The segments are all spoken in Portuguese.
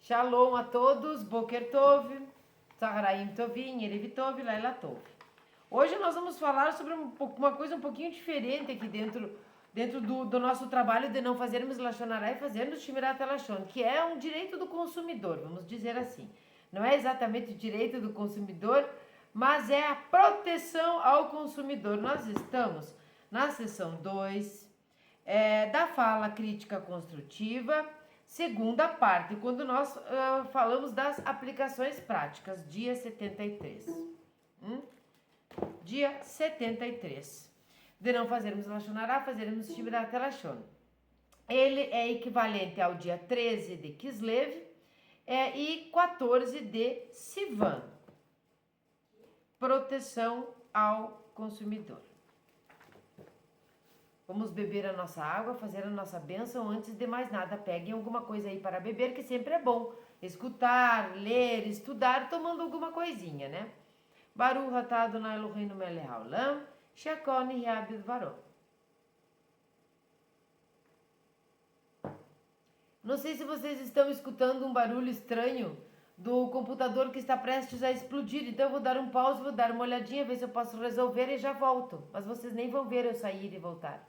Shalom a todos, Boker Tov, Tzaharaim Tovim, Erev Tov, Laila Tov. Hoje nós vamos falar sobre uma coisa um pouquinho diferente aqui dentro do nosso trabalho de não fazermos Lashon Hara e fazermos Shmirat Lashon, que é um direito do consumidor, vamos dizer assim. Não é exatamente o direito do consumidor, mas é a proteção ao consumidor. Nós estamos na seção 2 da fala crítica construtiva, segunda parte, quando nós falamos das aplicações práticas, dia 73. Dia 73. De não fazermos Lashon Hara, fazermos Shmirat Lashon. Ele é equivalente ao dia 13 de Kislev e 14 de Sivan. Proteção ao consumidor. Vamos beber a nossa água, fazer a nossa bênção. Antes de mais nada, peguem alguma coisa aí para beber, que sempre é bom. Escutar, ler, estudar, tomando alguma coisinha, né? Baruch atah Adonai Eloheinu melech haolam, shekol nihya bidvaro. Não sei se vocês estão escutando um barulho estranho do computador que está prestes a explodir. Então eu vou dar um pause, vou dar uma olhadinha, ver se eu posso resolver e já volto. Mas vocês nem vão ver eu sair e voltar.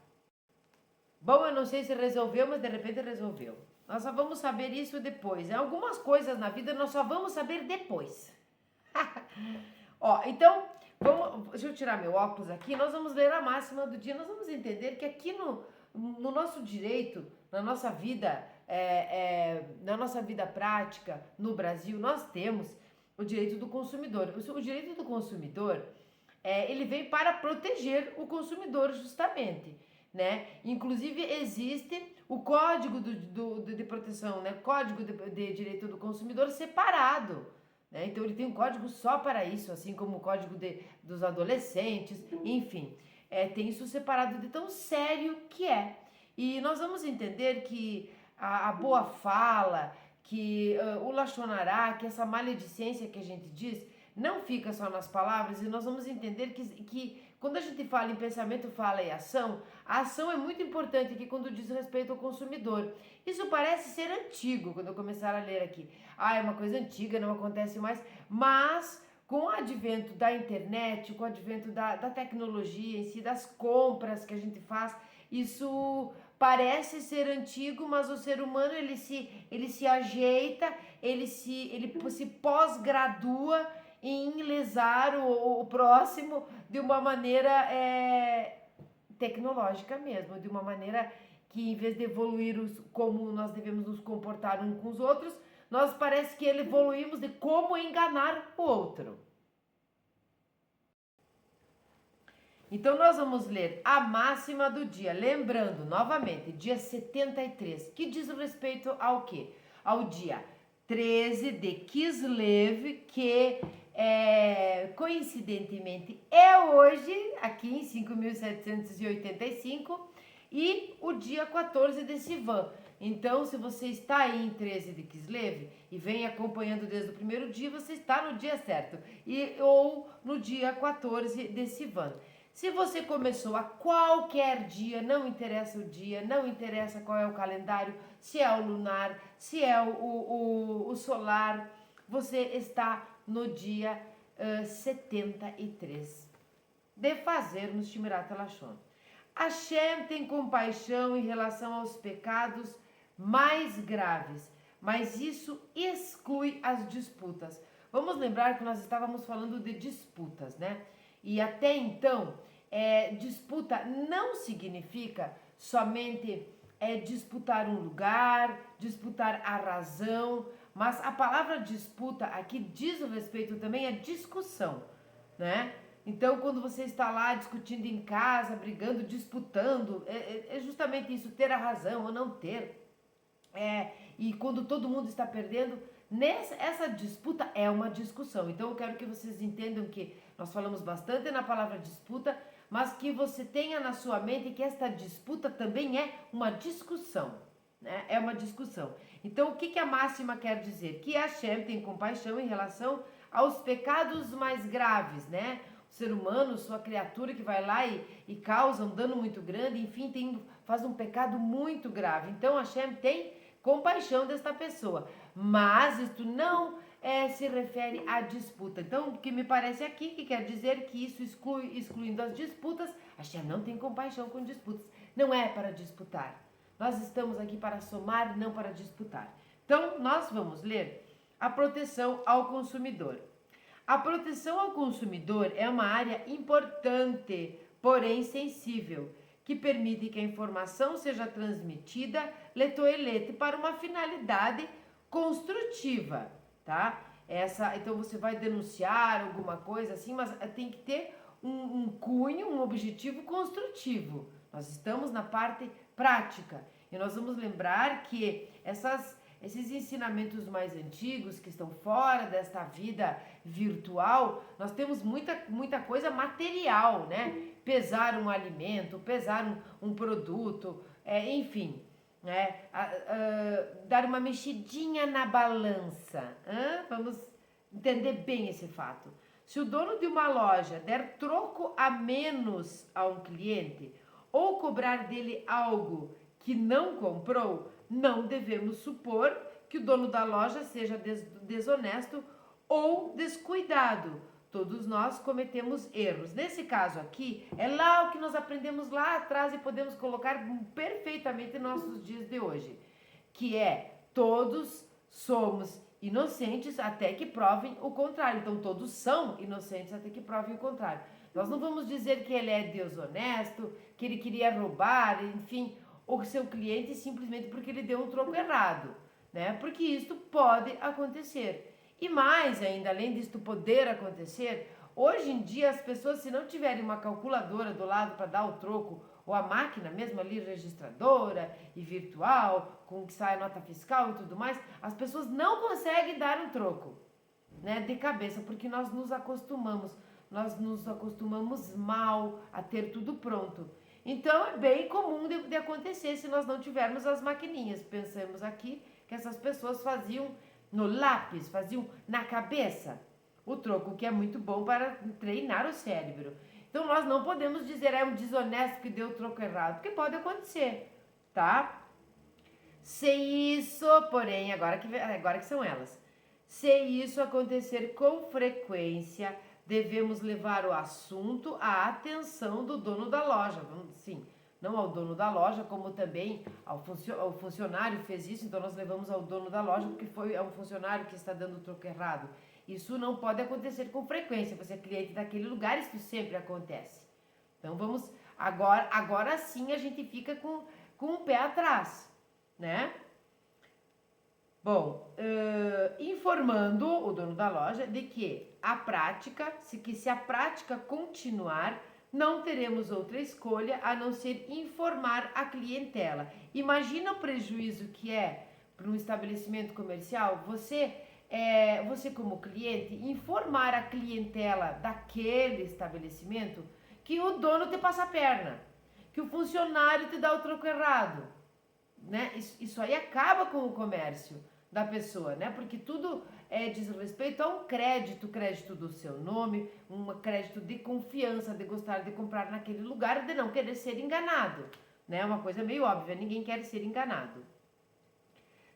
Bom, eu não sei se resolveu, mas de repente resolveu. Nós só vamos saber isso depois. Algumas coisas na vida nós só vamos saber depois. Ó, então, deixa eu tirar meu óculos aqui. Nós vamos ler a máxima do dia. Nós vamos entender que aqui no nosso direito, na nossa vida, na nossa vida prática no Brasil, nós temos o direito do consumidor. O direito do consumidor, ele vem para proteger o consumidor justamente, né? Inclusive existe o Código de Proteção, né? Código de Direito do Consumidor separado, né? Então ele tem um código só para isso, assim como o Código dos Adolescentes, enfim, tem isso separado de tão sério que é. E nós vamos entender que a boa fala, que o Lashon Hara, que essa maledicência que a gente diz, não fica só nas palavras, e nós vamos entender que quando a gente fala em pensamento, fala e ação, a ação é muito importante aqui quando diz respeito ao consumidor. Isso parece ser antigo, quando eu começar a ler aqui. É uma coisa antiga, não acontece mais, mas com o advento da internet, com o advento da tecnologia em si, das compras que a gente faz, isso parece ser antigo, mas o ser humano ele se ajeita, ele se pós-gradua em lesar o próximo de uma maneira tecnológica mesmo, de uma maneira que em vez de evoluir como nós devemos nos comportar uns com os outros, nós parece que evoluímos de como enganar o outro. Então nós vamos ler a máxima do dia, lembrando novamente, dia 73, que diz respeito ao quê? Ao dia 13 de Kislev, que coincidentemente é hoje, aqui em 5.785, e o dia 14 de Sivan. Então, se você está aí em 13 de Kislev e vem acompanhando desde o primeiro dia, você está no dia certo, ou no dia 14 de Sivan. Se você começou a qualquer dia, não interessa o dia, não interessa qual é o calendário, se é o lunar, se é o solar, você está no dia 73 de fazermos Shmirat Lashon. Hashem tem compaixão em relação aos pecados mais graves, mas isso exclui as disputas. Vamos lembrar que nós estávamos falando de disputas, né? E até então, disputa não significa somente disputar um lugar, disputar a razão, mas a palavra disputa aqui diz o respeito também à discussão, né? Então, quando você está lá discutindo em casa, brigando, disputando, é justamente isso, ter a razão ou não ter. E quando todo mundo está perdendo, essa disputa é uma discussão. Então eu quero que vocês entendam que nós falamos bastante na palavra disputa, mas que você tenha na sua mente que esta disputa também é uma discussão, né? É uma discussão. Então o que a máxima quer dizer? Que Hashem tem compaixão em relação aos pecados mais graves, né? O ser humano, sua criatura que vai lá e causa um dano muito grande, enfim, faz um pecado muito grave. Então Hashem tem compaixão desta pessoa. Mas isto não se refere à disputa. Então, o que me parece aqui, que quer dizer que isso excluindo as disputas, a Hashem não tem compaixão com disputas. Não é para disputar. Nós estamos aqui para somar, não para disputar. Então, nós vamos ler a proteção ao consumidor. A proteção ao consumidor é uma área importante, porém sensível, que permite que a informação seja transmitida leto-elete para uma finalidade construtiva, tá? Então você vai denunciar alguma coisa assim, mas tem que ter um cunho, um objetivo construtivo. Nós estamos na parte prática e nós vamos lembrar que esses ensinamentos mais antigos que estão fora desta vida virtual, nós temos muita coisa material, né? Pesar um alimento, pesar um produto, enfim, né? Dar uma mexidinha na balança. Vamos entender bem esse fato. Se o dono de uma loja der troco a menos a um cliente ou cobrar dele algo que não comprou, não devemos supor que o dono da loja seja desonesto ou descuidado. Todos nós cometemos erros. Nesse caso aqui, é lá o que nós aprendemos lá atrás e podemos colocar perfeitamente em nossos dias de hoje, que é todos somos inocentes até que provem o contrário. Então, todos são inocentes até que provem o contrário. Nós não vamos dizer que ele é desonesto, que ele queria roubar, enfim, o seu cliente simplesmente porque ele deu um troco errado, né? Porque isto pode acontecer. E mais ainda, além disto poder acontecer, hoje em dia as pessoas, se não tiverem uma calculadora do lado para dar o troco, ou a máquina mesmo ali registradora e virtual, com que sai a nota fiscal e tudo mais, as pessoas não conseguem dar um troco, né, de cabeça, porque nós nos acostumamos mal a ter tudo pronto. Então é bem comum de acontecer se nós não tivermos as maquininhas. Pensamos aqui que essas pessoas faziam no lápis, faziam na cabeça o troco, que é muito bom para treinar o cérebro. Então nós não podemos dizer é um desonesto que deu o troco errado, porque pode acontecer, tá? Se isso, porém, agora que são elas, se isso acontecer com frequência, devemos levar o assunto à atenção do dono da loja. Sim, não ao dono da loja, como também ao funcionário fez isso, então nós levamos ao dono da loja porque é um funcionário que está dando o troco errado. Isso não pode acontecer com frequência, você é cliente daquele lugar, isso sempre acontece. Então vamos, agora sim a gente fica com o pé atrás, né? Bom, informando o dono da loja de que se a prática continuar, não teremos outra escolha a não ser informar a clientela. Imagina o prejuízo que é para um estabelecimento comercial, você como cliente, informar a clientela daquele estabelecimento que o dono te passa a perna, que o funcionário te dá o troco errado, né? Isso aí acaba com o comércio da pessoa, né? Porque tudo diz respeito a um crédito do seu nome, um crédito de confiança, de gostar de comprar naquele lugar, de não querer ser enganado, né? Uma coisa meio óbvia, ninguém quer ser enganado.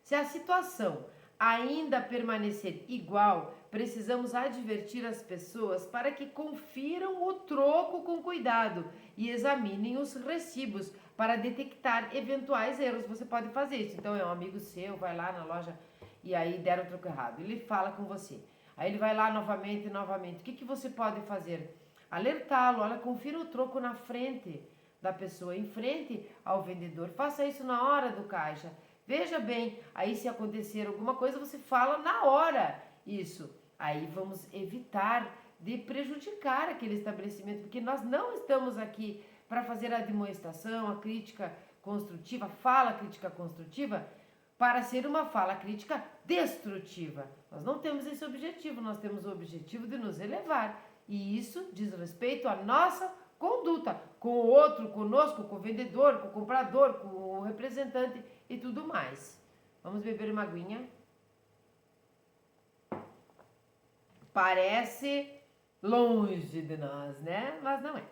Se a situação ainda permanecer igual, precisamos advertir as pessoas para que confiram o troco com cuidado e examinem os recibos para detectar eventuais erros. Você pode fazer isso. Então, é um amigo seu, vai lá na loja e aí deram o troco errado. Ele fala com você. Aí ele vai lá novamente. O que você pode fazer? Alertá-lo. Olha, confira o troco na frente da pessoa, em frente ao vendedor. Faça isso na hora do caixa. Veja bem, aí se acontecer alguma coisa, você fala na hora isso. Aí vamos evitar de prejudicar aquele estabelecimento, porque nós não estamos aqui para fazer a demonstração, a crítica construtiva, fala crítica construtiva, para ser uma fala crítica destrutiva. Nós não temos esse objetivo, nós temos o objetivo de nos elevar. E isso diz respeito à nossa conduta com o outro, conosco, com o vendedor, com o comprador, com o representante e tudo mais. Vamos beber uma aguinha. Parece longe de nós, né? Mas não é.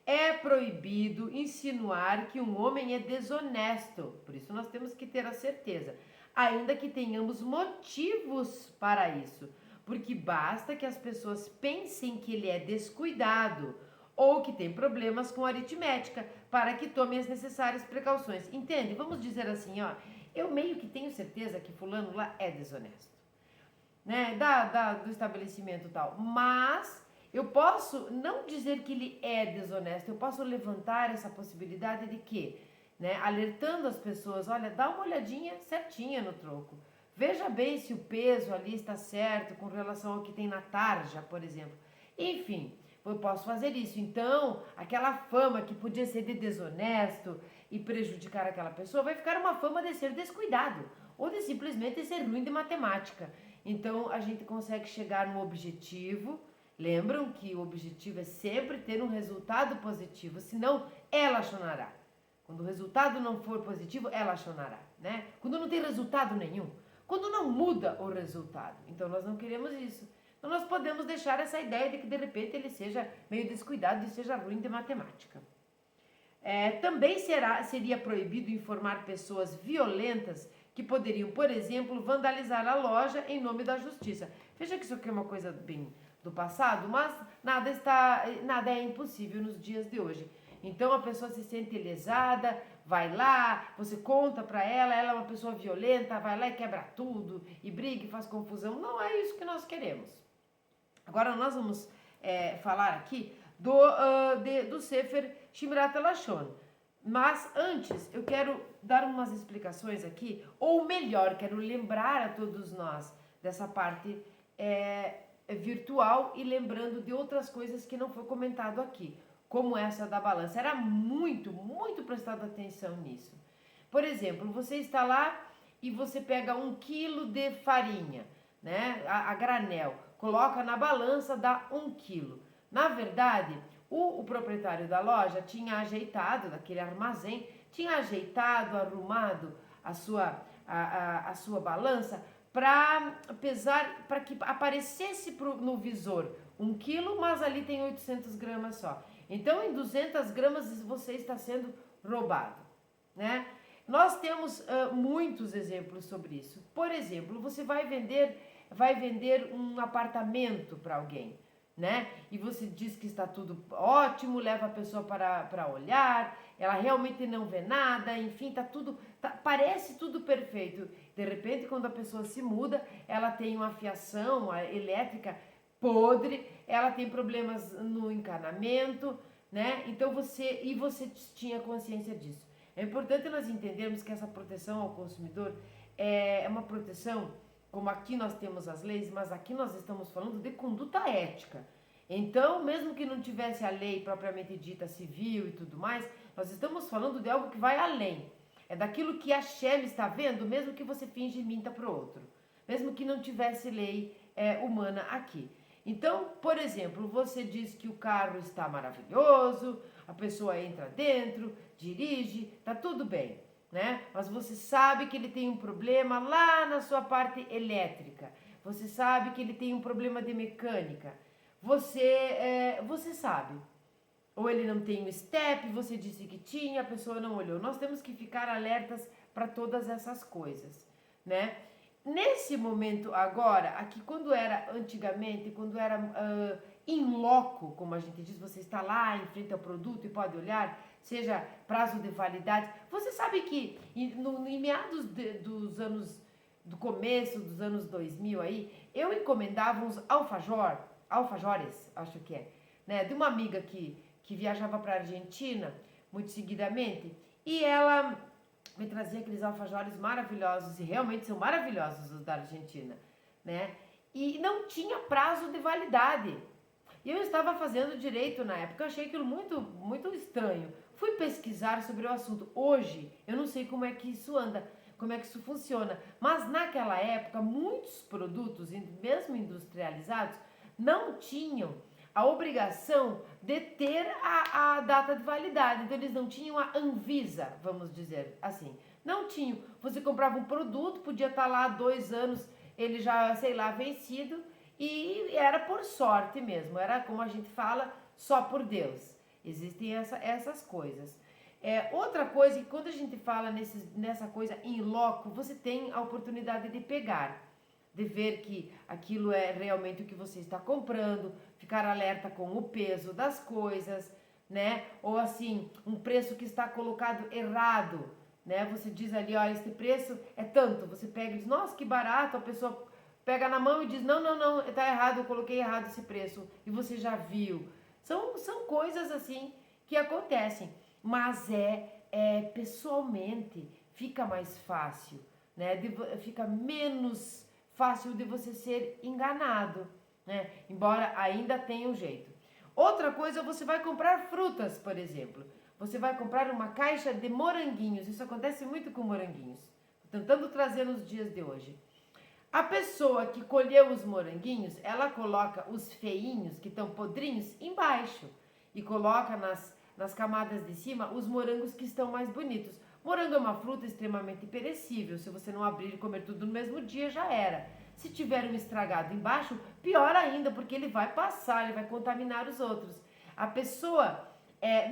É proibido insinuar que um homem é desonesto, por isso nós temos que ter a certeza, ainda que tenhamos motivos para isso, porque basta que as pessoas pensem que ele é descuidado ou que tem problemas com aritmética para que tomem as necessárias precauções. Entende? Vamos dizer assim, ó, eu meio que tenho certeza que fulano lá é desonesto, né? Do estabelecimento tal, mas eu posso não dizer que ele é desonesto, eu posso levantar essa possibilidade de que, né, alertando as pessoas, olha, dá uma olhadinha certinha no troco. Veja bem se o peso ali está certo com relação ao que tem na tarja, por exemplo. Enfim, eu posso fazer isso. Então, aquela fama que podia ser de desonesto e prejudicar aquela pessoa, vai ficar uma fama de ser descuidado ou de simplesmente ser ruim de matemática. Então, a gente consegue chegar no objetivo. Lembram que o objetivo é sempre ter um resultado positivo, senão ela chorará. Quando o resultado não for positivo, ela chorará, né? Quando não tem resultado nenhum, quando não muda o resultado. Então nós não queremos isso. Então nós podemos deixar essa ideia de que de repente ele seja meio descuidado e seja ruim de matemática. Também seria proibido informar pessoas violentas que poderiam, por exemplo, vandalizar a loja em nome da justiça. Veja que isso aqui é uma coisa bem do passado, mas nada é impossível nos dias de hoje. Então a pessoa se sente lesada, vai lá, você conta para ela é uma pessoa violenta, vai lá e quebra tudo, e briga e faz confusão. Não é isso que nós queremos. Agora nós vamos falar aqui do Sefer Shmirat Lashon. Mas antes eu quero dar umas explicações aqui, ou melhor, quero lembrar a todos nós dessa parte virtual e lembrando de outras coisas que não foi comentado aqui, como essa da balança. Era muito, muito prestado atenção nisso. Por exemplo, você está lá e você pega 1 quilo de farinha, né, a granel, coloca na balança, dá 1 quilo. Na verdade, o proprietário da loja tinha ajeitado, daquele armazém, tinha ajeitado, arrumado a sua balança para pesar, para que aparecesse no visor 1 quilo, mas ali tem 800 gramas só. Então, em 200 gramas você está sendo roubado, né? Nós temos muitos exemplos sobre isso. Por exemplo, você vai vender um apartamento para alguém, né? E você diz que está tudo ótimo, leva a pessoa para olhar, ela realmente não vê nada, enfim, parece tudo perfeito. De repente, quando a pessoa se muda, ela tem uma fiação elétrica podre, ela tem problemas no encanamento, né? Então você tinha consciência disso. É importante nós entendermos que essa proteção ao consumidor é uma proteção, como aqui nós temos as leis, mas aqui nós estamos falando de conduta ética. Então, mesmo que não tivesse a lei propriamente dita civil e tudo mais, nós estamos falando de algo que vai além. É daquilo que a Shem está vendo, mesmo que você finge e minta para o outro. Mesmo que não tivesse lei humana aqui. Então, por exemplo, você diz que o carro está maravilhoso, a pessoa entra dentro, dirige, tá tudo bem, né? Mas você sabe que ele tem um problema lá na sua parte elétrica. Você sabe que ele tem um problema de mecânica. Você sabe. Ou ele não tem um step, você disse que tinha, a pessoa não olhou. Nós temos que ficar alertas para todas essas coisas, né? Nesse momento agora, aqui quando era antigamente, quando era in loco, como a gente diz, você está lá em frente ao produto e pode olhar, seja prazo de validade. Você sabe que em meados do começo dos anos 2000 aí, eu encomendava uns alfajores, acho que né, de uma amiga que viajava para a Argentina muito seguidamente, e ela me trazia aqueles alfajores maravilhosos, e realmente são maravilhosos os da Argentina, né? E não tinha prazo de validade. E eu estava fazendo direito na época, eu achei aquilo muito, muito estranho. Fui pesquisar sobre o assunto. Hoje, eu não sei como é que isso anda, como é que isso funciona, mas naquela época, muitos produtos, mesmo industrializados, não tinham a obrigação de ter a data de validade. Então, eles não tinham a Anvisa, vamos dizer assim. Não tinham. Você comprava um produto, podia estar lá 2 anos, ele já, sei lá, vencido, e era por sorte mesmo. Era, como a gente fala, só por Deus. Existem essas coisas. Outra coisa, que quando a gente fala nessa coisa em loco, você tem a oportunidade de pegar, de ver que aquilo é realmente o que você está comprando, ficar alerta com o peso das coisas, né? Ou assim, um preço que está colocado errado, né? Você diz ali, olha, esse preço é tanto, você pega e diz, nossa, que barato, a pessoa pega na mão e diz, não, tá errado, eu coloquei errado esse preço, e você já viu. São coisas assim que acontecem, mas pessoalmente fica mais fácil, né? Fica menos fácil de você ser enganado, né? Embora ainda tenha um jeito. Outra coisa, você vai comprar frutas, por exemplo. Você vai comprar uma caixa de moranguinhos. Isso acontece muito com moranguinhos. Estou tentando trazer nos dias de hoje. A pessoa que colheu os moranguinhos, ela coloca os feinhos, que estão podrinhos, embaixo. E coloca nas camadas de cima os morangos que estão mais bonitos. Morango é uma fruta extremamente perecível. Se você não abrir e comer tudo no mesmo dia, já era. Se tiver um estragado embaixo, pior ainda, porque ele vai passar, ele vai contaminar os outros. A pessoa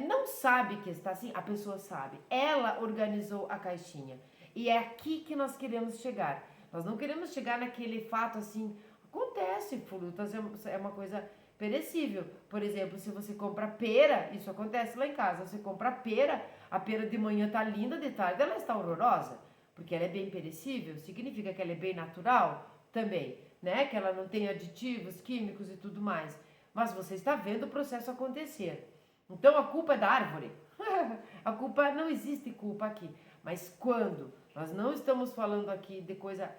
não sabe que está assim, a pessoa sabe. Ela organizou a caixinha. E é aqui que nós queremos chegar. Nós não queremos chegar naquele fato assim, acontece, frutas é uma coisa perecível. Por exemplo, se você compra pera, isso acontece lá em casa, você compra pera, a pera de manhã tá linda, de tarde ela está horrorosa, porque ela é bem perecível, significa que ela é bem natural também, né? Que ela não tem aditivos, químicos e tudo mais. Mas você está vendo o processo acontecer. Então a culpa é da árvore. A culpa, não existe culpa aqui. Mas quando nós não estamos falando aqui de coisa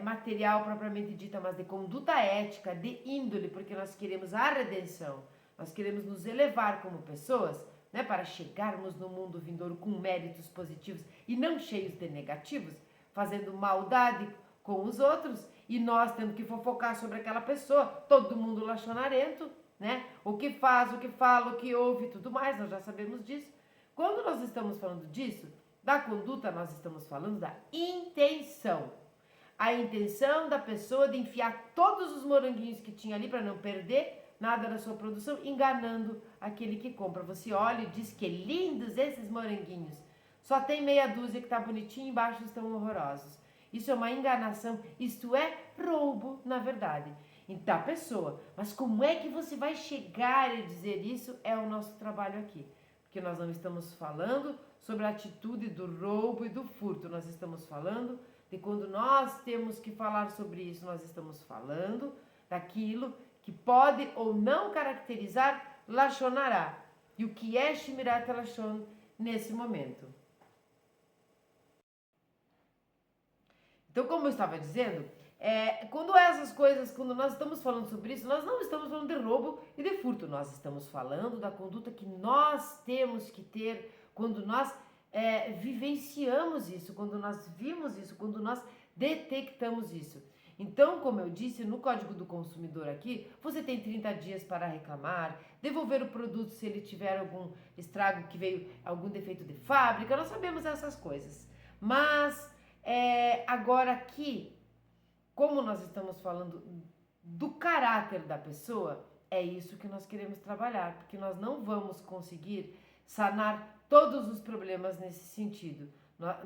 material propriamente dita, mas de conduta ética, de índole, porque nós queremos a redenção, nós queremos nos elevar como pessoas, né, para chegarmos no mundo vindouro com méritos positivos e não cheios de negativos, fazendo maldade com os outros e nós tendo que fofocar sobre aquela pessoa, todo mundo lachonarento, né? O que faz, o que fala, o que ouve, tudo mais, nós já sabemos disso. Quando nós estamos falando disso, da conduta, nós estamos falando da intenção. A intenção da pessoa de enfiar todos os moranguinhos que tinha ali para não perder nada da sua produção, enganando aquele que compra. Você olha e diz que lindos esses moranguinhos. Só tem meia dúzia que tá bonitinho, embaixo estão horrorosos. Isso é uma enganação, isto é roubo, na verdade, da pessoa. Mas como é que você vai chegar a dizer isso? É o nosso trabalho aqui. Porque nós não estamos falando sobre a atitude do roubo e do furto. Nós estamos falando de quando nós temos que falar sobre isso, nós estamos falando daquilo que pode ou não caracterizar Lachonará. E o que é Shmirat Lashon nesse momento? Então, como eu estava dizendo, quando essas coisas, quando nós estamos falando sobre isso, nós não estamos falando de roubo e de furto, nós estamos falando da conduta que nós temos que ter quando nós vivenciamos isso, quando nós vimos isso, quando nós detectamos isso. Então, como eu disse, no Código do Consumidor aqui, você tem 30 dias para reclamar, devolver o produto se ele tiver algum estrago que veio, algum defeito de fábrica, nós sabemos essas coisas. Mas, agora aqui, como nós estamos falando do caráter da pessoa, é isso que nós queremos trabalhar, porque nós não vamos conseguir sanar todos os problemas nesse sentido.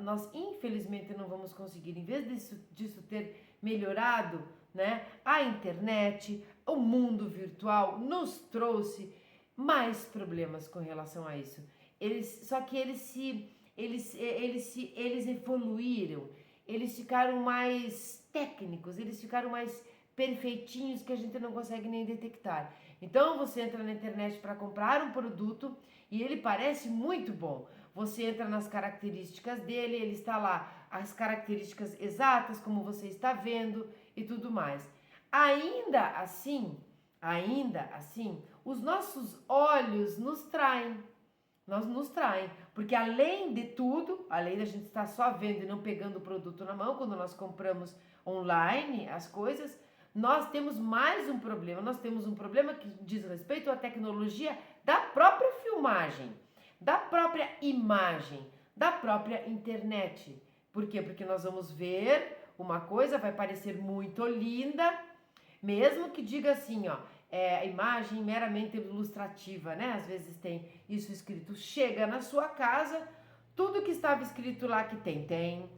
Nós infelizmente não vamos conseguir, em vez disso ter melhorado, né, a internet, o mundo virtual nos trouxe mais problemas com relação a isso. Só que eles evoluíram, eles ficaram mais técnicos, eles ficaram mais perfeitinhos que a gente não consegue nem detectar. Então você entra na internet para comprar um produto e ele parece muito bom. Você entra nas características dele, ele está lá, as características exatas, como você está vendo e tudo mais. Ainda assim, os nossos olhos nos traem. Nos traem, porque além de tudo, além da gente estar só vendo e não pegando o produto na mão, quando nós compramos online as coisas, nós temos mais um problema. Nós temos um problema que diz respeito à tecnologia da própria filmagem, da própria imagem, da própria internet. Por quê? Porque nós vamos ver uma coisa, vai parecer muito linda, mesmo que diga assim, ó, a imagem meramente ilustrativa, né? Às vezes tem isso escrito. Chega na sua casa, tudo que estava escrito lá que tem.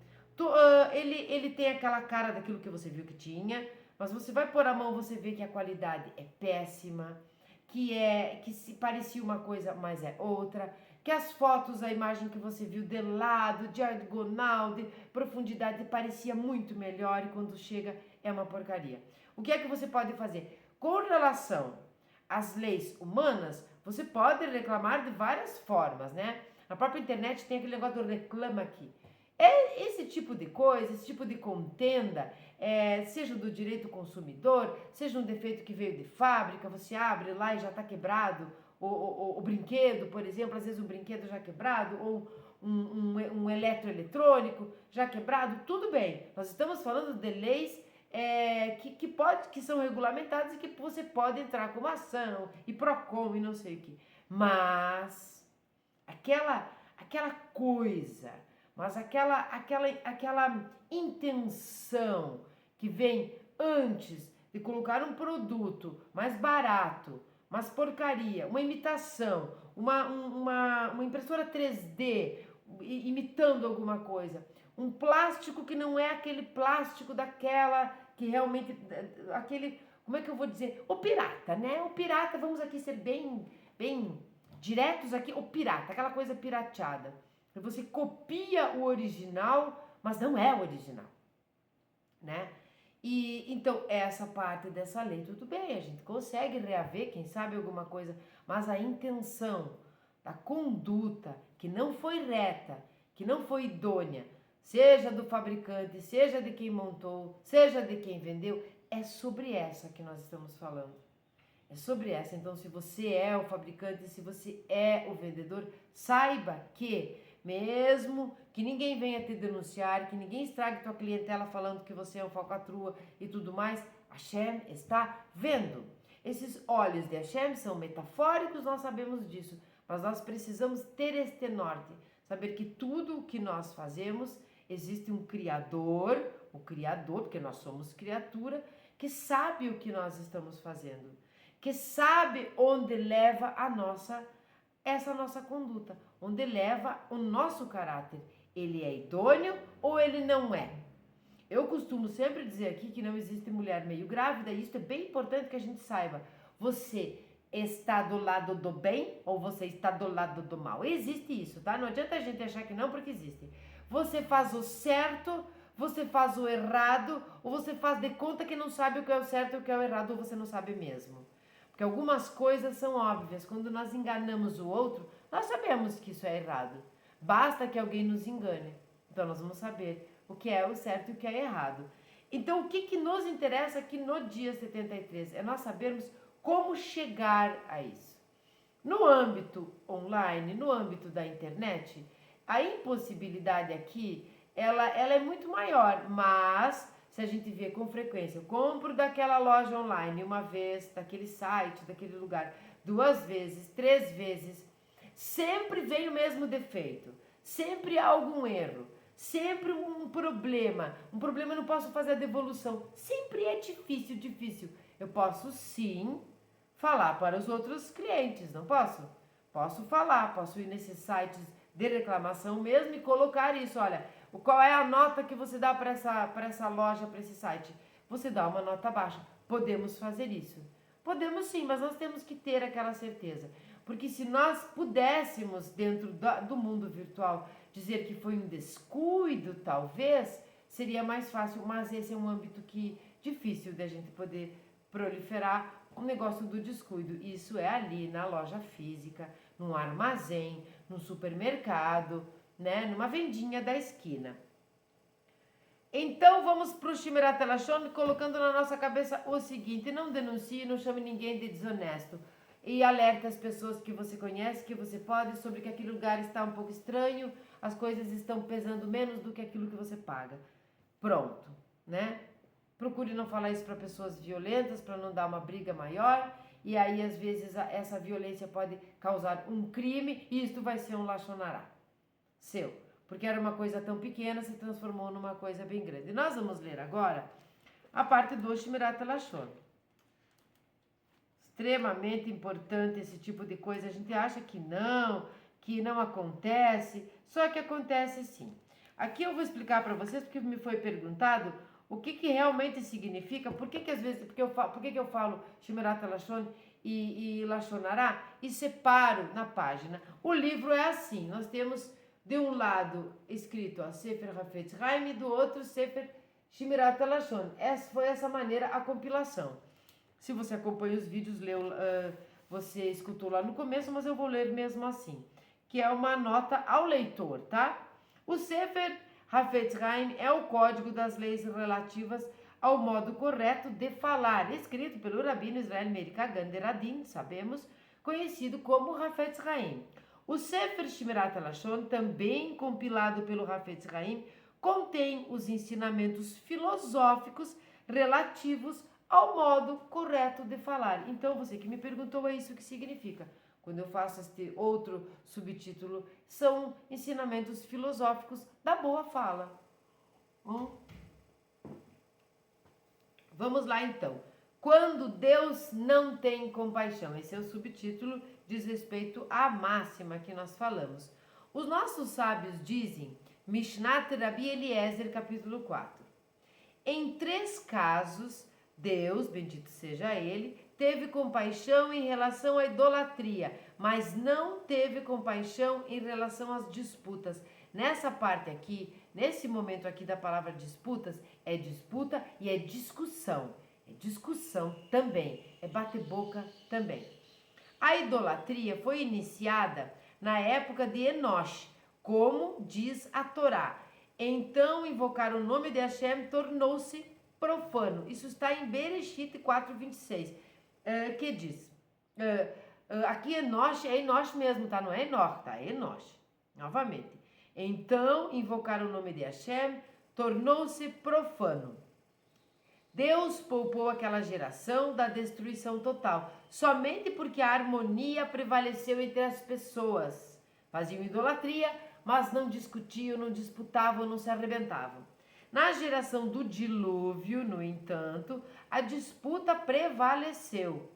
Ele tem aquela cara daquilo que você viu que tinha, mas você vai pôr a mão, você vê que a qualidade é péssima, que se parecia uma coisa, mas é outra, que as fotos, a imagem que você viu de lado, diagonal, de profundidade, parecia muito melhor e quando chega é uma porcaria. O que é que você pode fazer? Com relação às leis humanas, você pode reclamar de várias formas, né? Na própria internet tem aquele negócio do reclama aqui. Esse tipo de coisa, esse tipo de contenda, seja do direito consumidor, seja um defeito que veio de fábrica, você abre lá e já está quebrado, o brinquedo, por exemplo, às vezes um brinquedo já quebrado, ou um eletroeletrônico já quebrado, tudo bem. Nós estamos falando de leis que são regulamentadas e que você pode entrar com ação e PROCON e não sei o que. Mas aquela coisa, mas aquela intenção que vem antes de colocar um produto mais barato, mas porcaria, uma imitação, uma impressora 3D imitando alguma coisa, um plástico que não é aquele plástico daquela que realmente, aquele, como é que eu vou dizer, o pirata, né? O pirata, vamos aqui ser bem diretos aqui, o pirata, aquela coisa pirateada. Você copia o original, mas não é o original, né? E então essa parte dessa lei, tudo bem, a gente consegue reaver, quem sabe alguma coisa, mas a intenção da conduta que não foi reta, que não foi idônea, seja do fabricante, seja de quem montou, seja de quem vendeu, é sobre essa que nós estamos falando. É sobre essa. Então, se você é o fabricante, se você é o vendedor, saiba que mesmo que ninguém venha te denunciar, que ninguém estrague tua clientela falando que você é um falcatrua e tudo mais, Hashem está vendo. Esses olhos de Hashem são metafóricos, nós sabemos disso, mas nós precisamos ter este norte, saber que tudo o que nós fazemos, existe um Criador, o Criador, porque nós somos criatura, que sabe o que nós estamos fazendo, que sabe onde leva essa nossa conduta, onde leva o nosso caráter. Ele é idôneo ou ele não é? Eu costumo sempre dizer aqui que não existe mulher meio grávida, e isso é bem importante que a gente saiba. Você está do lado do bem ou você está do lado do mal? Existe isso, tá? Não adianta a gente achar que não, porque existe. Você faz o certo, você faz o errado, ou você faz de conta que não sabe o que é o certo e o que é o errado, ou você não sabe mesmo. Porque algumas coisas são óbvias. Quando nós enganamos o outro, nós sabemos que isso é errado. Basta que alguém nos engane. Então nós vamos saber o que é o certo e o que é errado. Então o que nos interessa aqui no dia 73 é nós sabermos como chegar a isso. No âmbito online, no âmbito da internet, a impossibilidade aqui, ela é muito maior, mas se a gente vê com frequência, eu compro daquela loja online uma vez, daquele site, daquele lugar, 2 vezes, 3 vezes, sempre vem o mesmo defeito, sempre há algum erro, sempre um problema eu não posso fazer a devolução, sempre é difícil. Eu posso sim falar para os outros clientes, não posso? Posso falar, posso ir nesses sites de reclamação mesmo e colocar isso, olha, qual é a nota que você dá para essa loja, para esse site? Você dá uma nota baixa. Podemos fazer isso? Podemos sim, mas nós temos que ter aquela certeza. Porque se nós pudéssemos, dentro do mundo virtual, dizer que foi um descuido, talvez, seria mais fácil, mas esse é um âmbito que difícil da gente poder proliferar o negócio do descuido. Isso é ali na loja física, num armazém, no supermercado, né, numa vendinha da esquina. Então vamos para o Shmirat HaLashon, colocando na nossa cabeça o seguinte: não denuncie, não chame ninguém de desonesto. E alerta as pessoas que você conhece, que você pode, sobre que aquele lugar está um pouco estranho, as coisas estão pesando menos do que aquilo que você paga. Pronto, né? Procure não falar isso para pessoas violentas, para não dar uma briga maior. E aí, às vezes, essa violência pode causar um crime e isto vai ser um lachonará seu. Porque era uma coisa tão pequena, se transformou numa coisa bem grande. Nós vamos ler agora a parte do Shmirat HaLashon. extremamente importante esse tipo de coisa. A gente acha que não acontece, só que acontece sim. Aqui eu vou explicar para vocês, porque me foi perguntado o que realmente significa, por que às vezes, por que eu falo Shmirat Lashon e Lashon Hara e separo na página. O livro é assim, nós temos de um lado escrito a Sefer Hafetz Haim e do outro Sefer Shmirat Lashon. Foi essa maneira a compilação. Se você acompanha os vídeos, você escutou lá no começo, mas eu vou ler mesmo assim, que é uma nota ao leitor, tá? O Sefer Hafetz Haim é o código das leis relativas ao modo correto de falar, escrito pelo Rabino Israel Meir Kagan de Radin, sabemos, conhecido como Hafetz Haim. O Sefer Shmirat Lashon, também compilado pelo Hafetz Haim, contém os ensinamentos filosóficos relativos ao modo correto de falar. Então, você que me perguntou, é isso que significa. Quando eu faço este outro subtítulo, são ensinamentos filosóficos da boa fala. Vamos lá então. Quando Deus não tem compaixão, esse é o subtítulo, diz respeito à máxima que nós falamos. Os nossos sábios dizem, Mishnat Rabi Eliezer, capítulo 4. Em 3 casos, Deus, bendito seja Ele, teve compaixão em relação à idolatria, mas não teve compaixão em relação às disputas. Nessa parte aqui, nesse momento aqui da palavra disputas, é disputa e é discussão. É discussão também, é bate-boca também. A idolatria foi iniciada na época de Enosh, como diz a Torá. Então, invocar o nome de Hashem tornou-se profano. Isso está em Bereshit 4:26, que diz, aqui Enosh é Enosh mesmo, tá? Não é Enoch, tá? É Enosh, novamente. Então, invocar o nome de Hashem tornou-se profano. Deus poupou aquela geração da destruição total, somente porque a harmonia prevaleceu entre as pessoas. Faziam idolatria, mas não discutiam, não disputavam, não se arrebentavam. Na geração do dilúvio, no entanto, a disputa prevaleceu,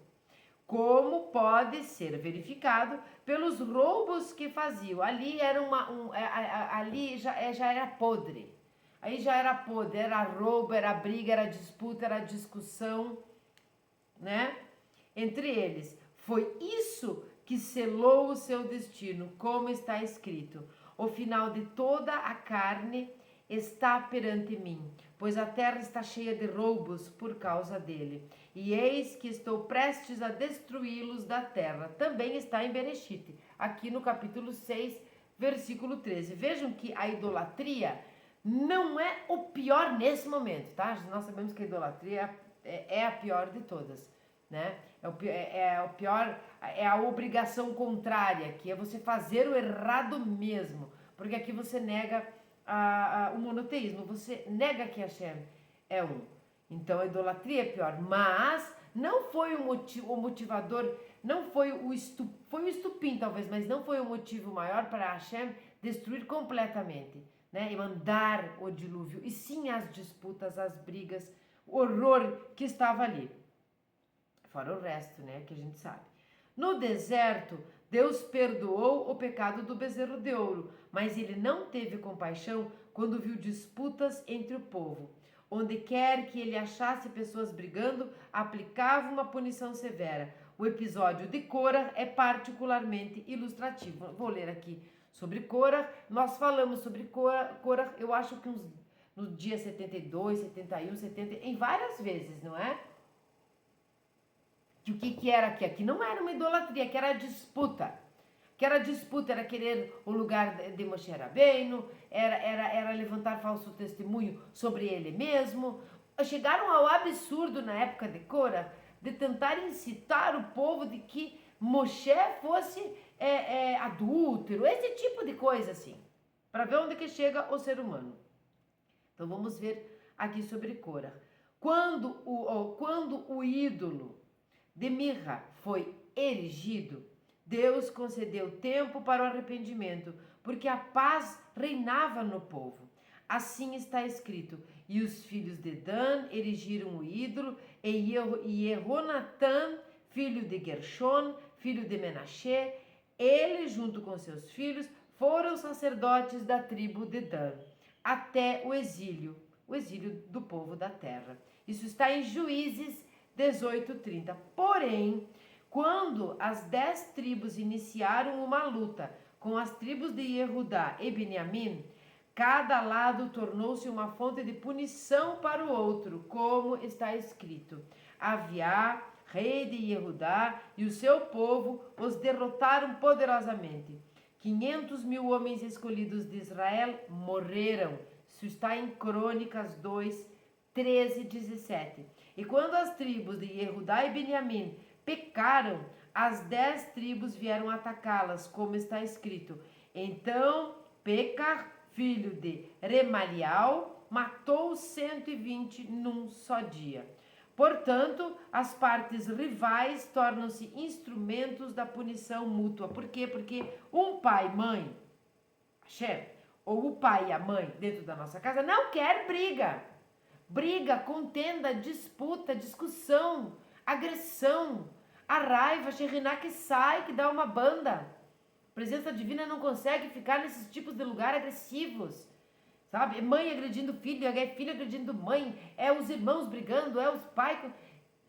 como pode ser verificado pelos roubos que faziam. Ali era ali já era podre. Aí já era podre, era roubo, era briga, era disputa, era discussão, né? Entre eles. Foi isso que selou o seu destino, como está escrito. O final de toda a carne está perante mim, pois a terra está cheia de roubos por causa dele. E eis que estou prestes a destruí-los da terra. Também está em Bereshit, aqui no capítulo 6, versículo 13. Vejam que a idolatria não é o pior nesse momento, tá? Nós sabemos que a idolatria é a pior de todas, né? É o pior, é a obrigação contrária, que é você fazer o errado mesmo, porque aqui você nega o monoteísmo, você nega que Hashem é um. Então a idolatria é pior, mas não foi o motivador, não foi o estupim talvez, mas não foi o motivo maior para Hashem destruir completamente, né, e mandar o dilúvio, e sim as disputas, as brigas, o horror que estava ali. Fora o resto, né, que a gente sabe. No deserto, Deus perdoou o pecado do bezerro de ouro, mas ele não teve compaixão quando viu disputas entre o povo. Onde quer que ele achasse pessoas brigando, aplicava uma punição severa. O episódio de Cora é particularmente ilustrativo. Vou ler aqui sobre Cora. Nós falamos sobre Cora, eu acho que no dia 72, 71, 70, em várias vezes, não é? Que o que era aqui? Aqui não era uma idolatria, que era disputa. Era querer o lugar de Moshe Rabbeinu, era levantar falso testemunho sobre ele mesmo. Chegaram ao absurdo na época de Cora de tentar incitar o povo de que Moshe fosse adúltero, esse tipo de coisa assim, para ver onde que chega o ser humano. Então vamos ver aqui sobre Cora. Quando o ídolo de mirra foi erigido, Deus concedeu tempo para o arrependimento, porque a paz reinava no povo. Assim está escrito, e os filhos de Dan erigiram o ídolo, e Jehonatan filho de Gershon, filho de Menashe. Ele, junto com seus filhos, foram sacerdotes da tribo de Dan, até o exílio do povo da terra. Isso está em Juízes 18:30. Porém, quando as 10 tribos iniciaram uma luta com as tribos de Yehudá e Benjamim, cada lado tornou-se uma fonte de punição para o outro, como está escrito. Aviá, rei de Yehudá, e o seu povo os derrotaram poderosamente. 500.000 homens escolhidos de Israel morreram. Isso está em Crônicas 2, 13 e 17. E quando as tribos de Yehudá e Benjamim pecaram, as 10 tribos vieram atacá-las, como está escrito. Então Pecar, filho de Remalial, matou 120 num só dia. Portanto, as partes rivais tornam-se instrumentos da punição mútua. Por quê? Porque um pai, mãe, chefe, ou o pai e a mãe dentro da nossa casa não quer briga. Briga, contenda, disputa, discussão, agressão, a raiva, xerriná que sai, que dá uma banda. A presença divina não consegue ficar nesses tipos de lugar agressivos. Sabe? Mãe agredindo filho, é filho agredindo mãe, é os irmãos brigando, é os pais.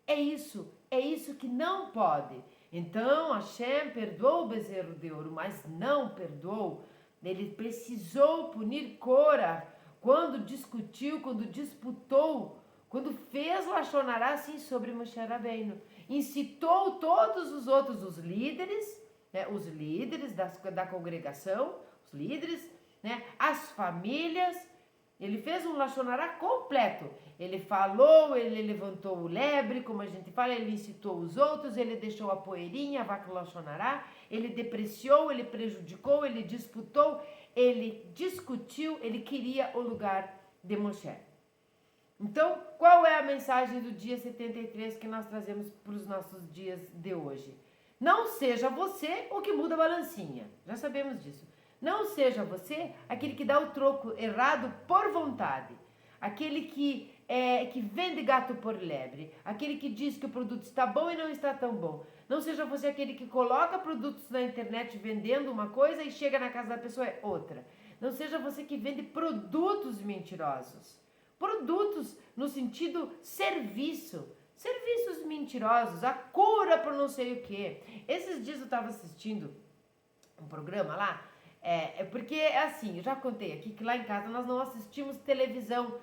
É isso que não pode. Então Hashem perdoou o bezerro de ouro, mas não perdoou. Ele precisou punir Cora quando discutiu, quando disputou, quando fez Lashon Hará assim sobre Moshe Rabbeinu. Incitou todos os outros, os líderes da congregação, os líderes, né, as famílias. Ele fez um Lashon Hará completo. Ele falou, ele levantou o lebre, como a gente fala, ele incitou os outros, ele deixou a poeirinha, a vaca Lashon Hará, ele depreciou, ele prejudicou, ele disputou, ele discutiu, ele queria o lugar de Moshe. Então, qual é a mensagem do dia 73 que nós trazemos para os nossos dias de hoje? Não seja você o que muda a balancinha, já sabemos disso. Não seja você aquele que dá o troco errado por vontade, aquele que vende gato por lebre, aquele que diz que o produto está bom e não está tão bom. Não seja você aquele que coloca produtos na internet vendendo uma coisa e chega na casa da pessoa é outra. Não seja você que vende produtos mentirosos. Produtos no sentido serviço. Serviços mentirosos, a cura por não sei o que. Esses dias eu estava assistindo um programa lá, porque assim, eu já contei aqui que lá em casa nós não assistimos televisão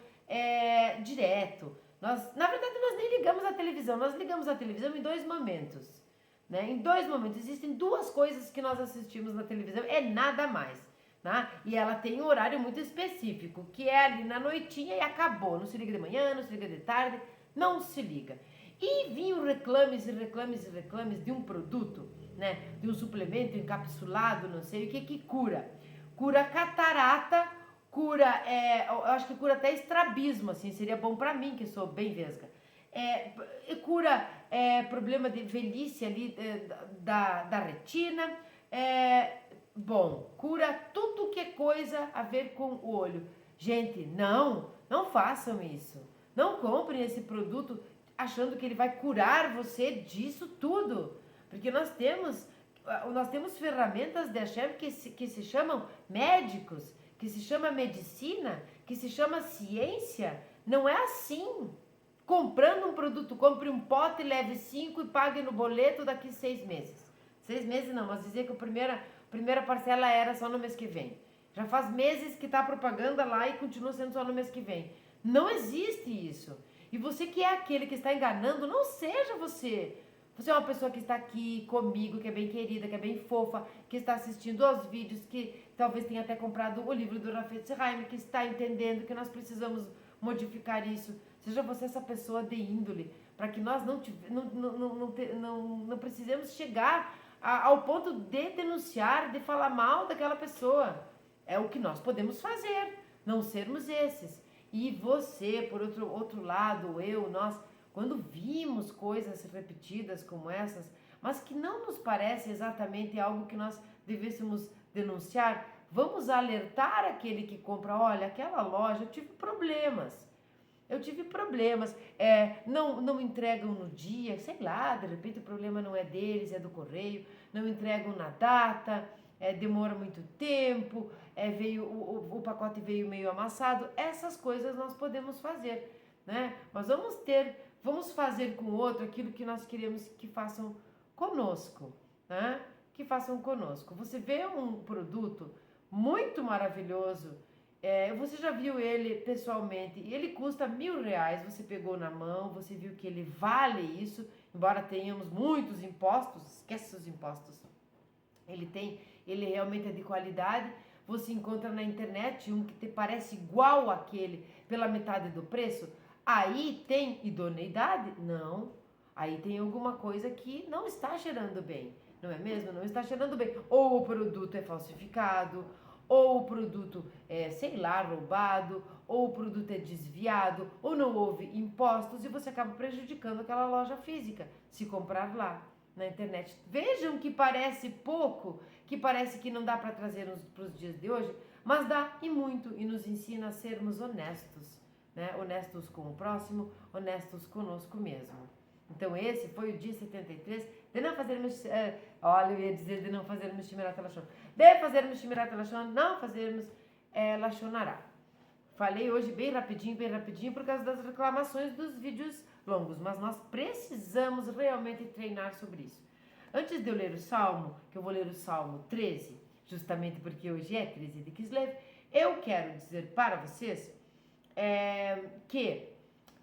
direto. Na verdade, nós nem ligamos a televisão, nós ligamos a televisão em 2 momentos. Né? Em 2 momentos, existem 2 coisas que nós assistimos na televisão, é nada mais. Né? E ela tem um horário muito específico, que é ali na noitinha e acabou. Não se liga de manhã, não se liga de tarde, não se liga. E vinham reclames de um produto, né? De um suplemento encapsulado, não sei o que cura. Cura catarata, cura, eu acho que cura até estrabismo, assim, seria bom pra mim, que sou bem vesga. Cura problema de velhice ali da retina, cura tudo que é coisa a ver com o olho. Gente, não façam isso. Não comprem esse produto achando que ele vai curar você disso tudo. Porque nós temos ferramentas de Hashem que se chamam médicos, que se chama medicina, que se chama ciência. Não é assim. Comprando um produto, compre um pote, leve 5 e pague no boleto daqui 6 meses. 6 meses não, mas dizer que a primeira parcela era só no mês que vem. Já faz meses que está a propaganda lá e continua sendo só no mês que vem. Não existe isso. E você que é aquele que está enganando, não seja você. Você é uma pessoa que está aqui comigo, que é bem querida, que é bem fofa, que está assistindo aos vídeos, que talvez tenha até comprado o livro do Rafetz Haim, que está entendendo que nós precisamos modificar isso. Seja você essa pessoa de índole, para que nós não precisemos chegar ao ponto de denunciar, de falar mal daquela pessoa. É o que nós podemos fazer, não sermos esses. E você, por outro lado, nós, quando vimos coisas repetidas como essas, mas que não nos parece exatamente algo que nós devêssemos denunciar, vamos alertar aquele que compra, olha, aquela loja, eu tive problemas. eu tive problemas, não entregam no dia, sei lá, de repente o problema não é deles, é do correio, não entregam na data, demora muito tempo, veio o pacote veio meio amassado, essas coisas nós podemos fazer, né? Mas vamos fazer com o outro aquilo que nós queremos que façam conosco, né? Que façam conosco. Você vê um produto muito maravilhoso, você já viu ele pessoalmente, ele custa R$ 1.000, você pegou na mão, você viu que ele vale isso, embora tenhamos muitos impostos, esquece os impostos, ele realmente é de qualidade. Você encontra na internet um que te parece igual àquele pela metade do preço, aí tem idoneidade? Não, aí tem alguma coisa que não está cheirando bem, não é mesmo? Não está cheirando bem, ou o produto é falsificado, ou o produto é, sei lá, roubado, ou o produto é desviado, ou não houve impostos e você acaba prejudicando aquela loja física se comprar lá na internet. Vejam que parece pouco, que parece que não dá para trazer para os dias de hoje, mas dá e muito, e nos ensina a sermos honestos, né? Honestos com o próximo, honestos conosco mesmo. Então esse foi o dia 73 de não fazermos, olha, eu ia dizer de não fazermos Shemirat Lashon, de fazermos Shemirat Lashon, não fazermos Lashonará. Falei hoje bem rapidinho, por causa das reclamações dos vídeos longos, mas nós precisamos realmente treinar sobre isso. Antes de eu ler o Salmo, que eu vou ler o Salmo 13, justamente porque hoje é 13 de Kislev, eu quero dizer para vocês que,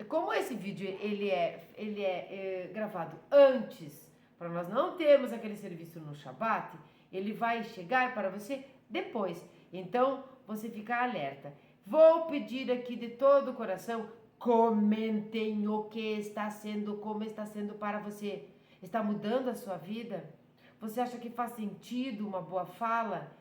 como esse vídeo ele é gravado antes, para nós não termos aquele serviço no Shabat, ele vai chegar para você depois. Então, você fica alerta. Vou pedir aqui de todo o coração, comentem o que está sendo, como está sendo para você. Está mudando a sua vida? Você acha que faz sentido uma boa fala?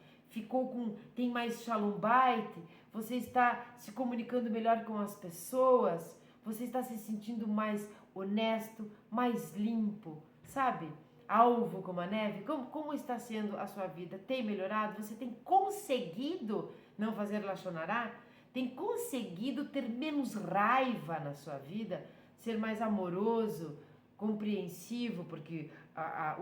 Tem mais shalom bait? Você está se comunicando melhor com as pessoas? Você está se sentindo mais honesto, mais limpo, sabe? Alvo como a neve? Como está sendo a sua vida? Tem melhorado? Você tem conseguido não fazer lashonará? Tem conseguido ter menos raiva na sua vida? Ser mais amoroso, compreensivo? Porque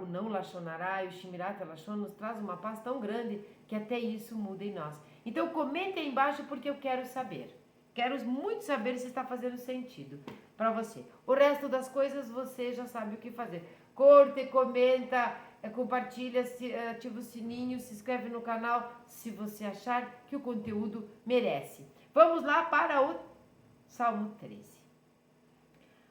o não lashonará e o shemirat lashon nos traz uma paz tão grande que até isso muda em nós. Então comente aí embaixo porque eu quero saber. Quero muito saber se está fazendo sentido para você. O resto das coisas você já sabe o que fazer. Curte, comenta, compartilha, ativa o sininho, se inscreve no canal se você achar que o conteúdo merece. Vamos lá para o Salmo 13.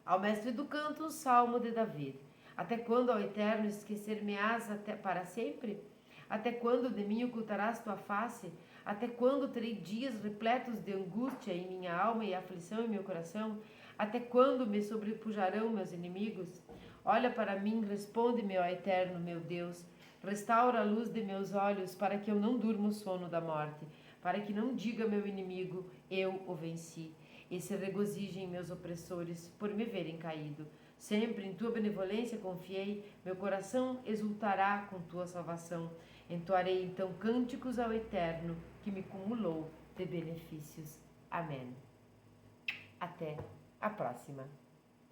Ao mestre do canto, um salmo de Davi. Até quando, ó Eterno, esquecer-me-ás para sempre? Até quando de mim ocultarás tua face? Até quando terei dias repletos de angústia em minha alma e aflição em meu coração? Até quando me sobrepujarão meus inimigos? Olha para mim, responde-me, ó Eterno, meu Deus. Restaura a luz de meus olhos, para que eu não durma o sono da morte, para que não diga meu inimigo, eu o venci, e se regozijem meus opressores por me verem caído. Sempre em tua benevolência confiei, meu coração exultará com tua salvação. Entoarei então cânticos ao Eterno, que me cumulou de benefícios. Amém. Até a próxima.